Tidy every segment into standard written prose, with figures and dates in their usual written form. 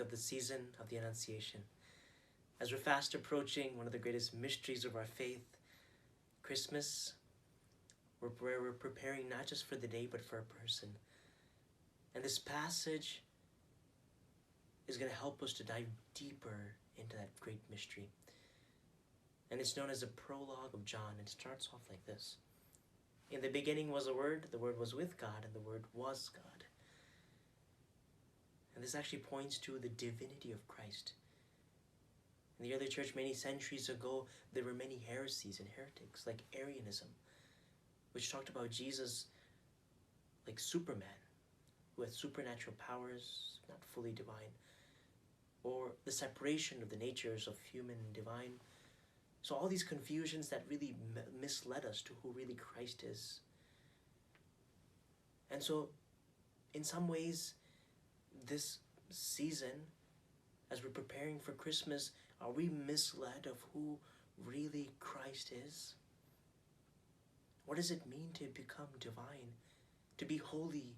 of the season of the Annunciation. As we're fast approaching one of the greatest mysteries of our faith, Christmas, where we're preparing not just for the day, but for a person. And this passage is going to help us to dive deeper into that great mystery. And it's known as a prologue of John. It starts off like this. In the beginning was the Word was with God, and the Word was God. And this actually points to the divinity of Christ. In the early church, many centuries ago, there were many heresies and heretics, like Arianism, which talked about Jesus like Superman, who had supernatural powers, not fully divine, or the separation of the natures of human and divine. So all these confusions that really misled us to who really Christ is. And so, in some ways, this season, as we're preparing for Christmas, are we misled of who really Christ is? What does it mean to become divine, to be holy,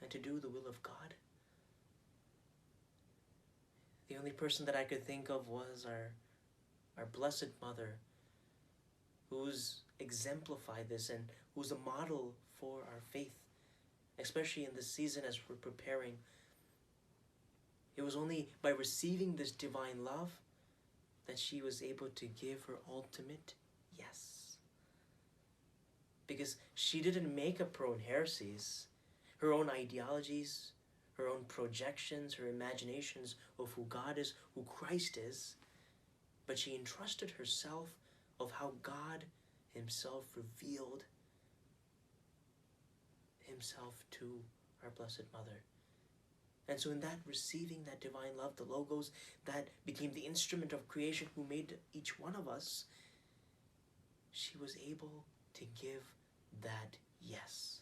and to do the will of God? The only person that I could think of was our Blessed Mother, who's exemplified this and who's a model for our faith, especially in this season as we're preparing. It was only by receiving this divine love that she was able to give her ultimate yes. Because she didn't make up her own heresies, her own ideologies, her own projections, her imaginations of who God is, who Christ is, but she entrusted herself of how God himself revealed himself to our Blessed Mother. And so in that receiving that divine love, the Logos, that became the instrument of creation who made each one of us, she was able to give that yes.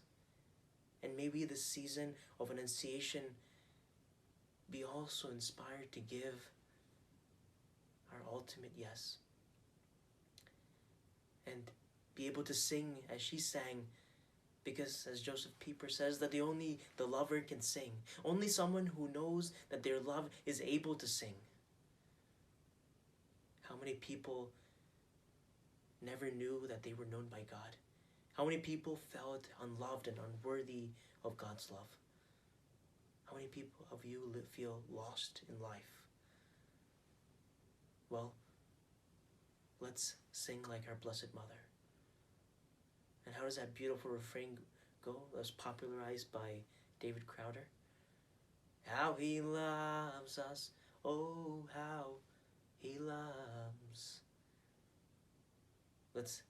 And maybe the season of Annunciation be also inspired to give our ultimate yes. And be able to sing as she sang, because as Joseph Pieper says, that only the lover can sing. Only someone who knows that their love is able to sing. How many people never knew that they were known by God? How many people felt unloved and unworthy of God's love? How many people of you feel lost in life? Well, let's sing like our Blessed Mother. And how does that beautiful refrain go? That was popularized by David Crowder. How he loves us, oh how he loves. Let's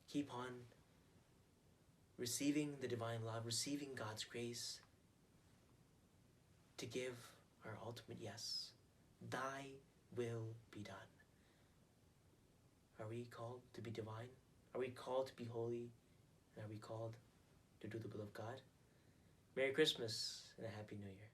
keep on receiving the divine love, receiving God's grace to give our ultimate yes. Thy will be done. Are we called to be divine? Are we called to be holy? And are we called to do the will of God? Merry Christmas and a Happy New Year.